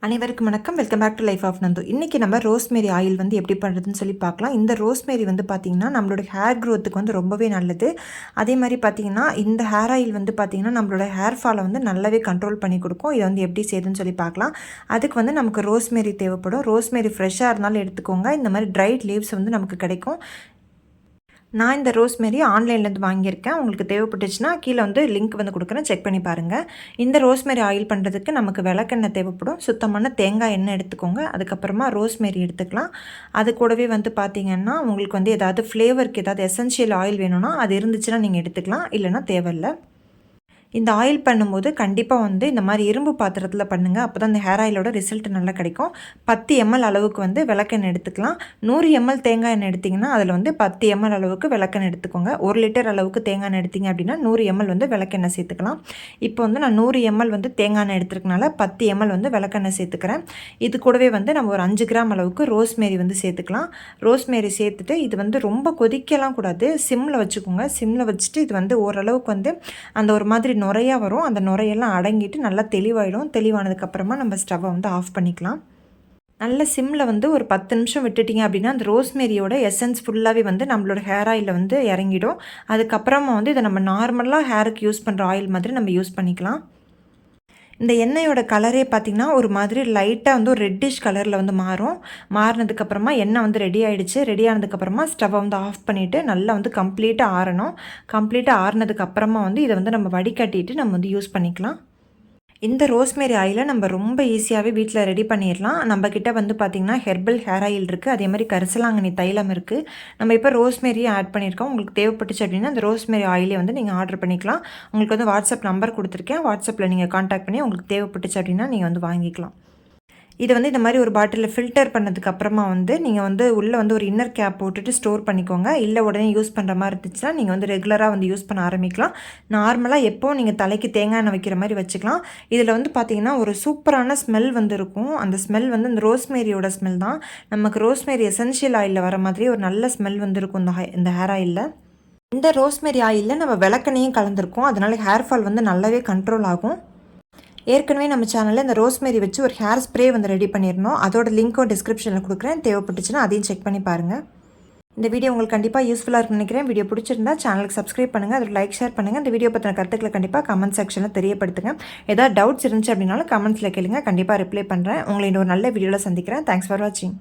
அனைவருக்கும் வணக்கம். Welcome back to life of Nandu. இன்றைக்கி நம்ம ரோஸ்மேரி ஆயில் வந்து எப்படி பண்ணுறதுன்னு சொல்லி பார்க்கலாம். இந்த ரோஸ்மேரி வந்து பார்த்திங்கன்னா நம்மளோட ஹேர் க்ரோத்துக்கு வந்து ரொம்பவே நல்லது. அதே மாதிரி பார்த்திங்கன்னா இந்த ஹேர் ஆயில் வந்து பார்த்திங்கன்னா நம்மளோட ஹேர் ஃபாலை வந்து நல்லாவே கண்ட்ரோல் பண்ணி கொடுக்கும். இதை வந்து எப்படி செய்யுதுன்னு சொல்லி பார்க்கலாம். அதுக்கு வந்து நமக்கு ரோஸ்மேரி தேவைப்படும். ரோஸ்மேரி ஃப்ரெஷ்ஷாக இருந்தாலும் எடுத்துக்கோங்க. இந்த மாதிரி ட்ரைட் லீவ்ஸ் வந்து நமக்கு கிடைக்கும். நான் இந்த ரோஸ்மேரி ஆன்லைன்லேருந்து வாங்கியிருக்கேன். உங்களுக்கு தேவைப்பட்டுச்சுன்னா கீழே வந்து லிங்க் வந்து கொடுக்குறேன், செக் பண்ணி பாருங்கள். இந்த ரோஸ்மேரி ஆயில் பண்ணுறதுக்கு நமக்கு விளக்கெண்ணெய் தேவைப்படும். சுத்தமான தேங்காய் எண்ணெய் எடுத்துக்கோங்க. அதுக்கப்புறமா ரோஸ்மேரி எடுத்துக்கலாம். அது கூடவே வந்து பார்த்திங்கன்னா உங்களுக்கு வந்து ஏதாவது ஃப்ளேவருக்கு ஏதாவது எசென்ஷியல் ஆயில் வேணும்னா அது இருந்துச்சுன்னா நீங்கள் எடுத்துக்கலாம், இல்லைனா தேவையில்லை. இந்த ஆயில் பண்ணும்போது கண்டிப்பாக வந்து இந்த மாதிரி இரும்பு பாத்திரத்தில் பண்ணுங்கள். அப்போ தான் இந்த ஹேர் ஆயிலோட ரிசல்ட் நல்லா கிடைக்கும். 10 ml அளவுக்கு வந்து விளக்கெண்ணெய் எடுத்துக்கலாம். 100 ml தேங்காய் எண்ணெய் எடுத்திங்கன்னா அதில் வந்து 10 ml அளவுக்கு விளக்கெண்ணெய் எடுத்துக்கோங்க. 1 லிட்டர் அளவுக்கு தேங்காய் எண்ணெய் எடுத்திங்க அப்படின்னா 100 ml வந்து விளக்கெண்ணெய் சேர்த்துக்கலாம். இப்போ வந்து நான் 100 ml வந்து தேங்காய் எண்ணெய் எடுத்துருக்கனால 10 ml வந்து விளக்கெண்ணெய் சேர்த்துக்கிறேன். இது கூடவே வந்து நம்ம ஒரு 5 கிராம் அளவுக்கு ரோஸ்மேரி வந்து சேர்த்துக்கலாம். ரோஸ்மேரி சேர்த்துட்டு இது வந்து ரொம்ப கொதிக்கலாம் கூடாது, சிம்மில் வச்சுக்கோங்க. சிம்மில் வச்சுட்டு இது வந்து ஓரளவுக்கு வந்து அந்த ஒரு மாதிரி நுரையா வரும். அந்த நுரையெல்லாம் அடங்கிட்டு நல்லா தெளிவாயிடும். தெளிவானதுக்கப்புறமா நம்ம ஸ்டவ்வை வந்து ஆஃப் பண்ணிக்கலாம். நல்ல சிம்மில் வந்து ஒரு 10 நிமிஷம் விட்டுட்டிங்க அப்படின்னா அந்த ரோஸ்மேரியோட எசன்ஸ் ஃபுல்லாகவே வந்து நம்மளோட ஹேர் ஆயிலில் வந்து இறங்கிடும். அதுக்கப்புறமா வந்து இதை நம்ம நார்மலாக ஹேருக்கு யூஸ் பண்ணுற ஆயில் மாதிரி நம்ம யூஸ் பண்ணிக்கலாம். இந்த எண்ணெயோட கலரே பார்த்திங்கன்னா ஒரு மாதிரி லைட்டாக வந்து ஒரு ரெட்டிஷ் கலரில் வந்து மாறினதுக்கப்புறமா எண்ணெய் வந்து ரெடி ஆகிடுச்சு. ரெடி ஆனதுக்கப்புறமா ஸ்டவ்வை வந்து ஆஃப் பண்ணிவிட்டு நல்லா வந்து கம்ப்ளீட்டாக ஆறணும். கம்ப்ளீட்டாக ஆறினதுக்கப்புறமா வந்து இதை வந்து நம்ம வடிகட்டிட்டு நம்ம வந்து யூஸ் பண்ணிக்கலாம். இந்த ரோஸ்மேரி ஆயிலை நம்ம ரொம்ப ஈஸியாகவே வீட்டில் ரெடி பண்ணிடலாம். நம்மக்கிட்ட வந்து பார்த்திங்கன்னா ஹெர்பல் ஹேர் ஆயில் இருக்குது, அதே மாதிரி கரிசலாங்கண்ணி தைலம் இருக்குது. நம்ம இப்போ ரோஸ்மேரியும் ஆட் பண்ணியிருக்கோம். உங்களுக்கு தேவைப்பட்டுச்சு அப்படின்னா அந்த ரோஸ்மேரி ஆயிலே வந்து நீங்கள் ஆர்டர் பண்ணிக்கலாம். உங்களுக்கு வந்து வாட்ஸ்அப் நம்பர் கொடுத்துருக்கேன். வாட்ஸ்அப்பில் நீங்கள் காண்டாக்ட் பண்ணி உங்களுக்கு தேவைப்பட்டுச்சு அப்படின்னா நீங்கள் வந்து வாங்கிக்கலாம். இதை வந்து இந்த மாதிரி ஒரு பாட்டிலில் ஃபில்டர் பண்ணதுக்கு அப்புறமா வந்து நீங்கள் வந்து உள்ளே வந்து ஒரு இன்னர் கேப் போட்டுட்டு ஸ்டோர் பண்ணிக்கோங்க. இல்லை உடனே யூஸ் பண்ணுற மாதிரி இருந்துச்சுன்னா நீங்கள் வந்து ரெகுலராக வந்து யூஸ் பண்ண ஆரம்பிக்கலாம். நார்மலாக எப்போது நீங்கள் தலைக்கு தேங்காய் எண்ணெய் வைக்கிற மாதிரி வச்சுக்கலாம். இதில் வந்து பார்த்திங்கன்னா ஒரு சூப்பரான ஸ்மெல் வந்து இருக்கும். அந்த ஸ்மெல் வந்து இந்த ரோஸ்மேரியோட ஸ்மெல் தான். நமக்கு ரோஸ்மேரி எசென்ஷியல் ஆயிலில் வர மாதிரி ஒரு நல்ல ஸ்மெல் வந்து இருக்கும் இந்த ஹேர் ஆயிலில். இந்த ரோஸ்மேரி ஆயிலில் நம்ம விளக்கெண்ணையும் கலந்துருக்கோம். அதனால் ஹேர் ஃபால் வந்து நல்லாவே கண்ட்ரோல் ஆகும். ஏற்கனவே நம்ம சேனலில் இந்த ரோஸ்மேரி வச்சு ஒரு ஹேர் ஸ்ப்ரே வந்து ரெடி பண்ணியிருந்தோம். அதோட லிங்க்கும் டிஸ்கிரிப்ஷனில் கொடுக்குறேன். தேவைப்பட்டுச்சுன்னா அதையும் செக் பண்ணி பாருங்கள். இந்த வீடியோ உங்களுக்கு கண்டிப்பாக யூஸ்ஃபுல்லாக இருக்குன்னு நினைக்கிறேன். வீடியோ பிடிச்சிருந்தா சேனலுக்கு சப்ஸ்கிரைப் பண்ணுங்கள், அதில் லைக் ஷேர் பண்ணுங்கள். இந்த வீடியோ பற்றின கருத்துக்களை கண்டிப்பாக கமெண்ட் செக்ஷனில் தெரியப்படுத்துங்க. ஏதாவது டவுட்ஸ் இருந்துச்சு அப்படின்னாலும் கமெண்ட்ஸில் கேளுங்க, கண்டிப்பாக ரிப்ளை பண்ணுறேன். உங்களை இன்னொரு நல்ல வீடியோவில் சந்திக்கிறேன். தேங்க்ஸ் ஃபார் வாட்சிங்.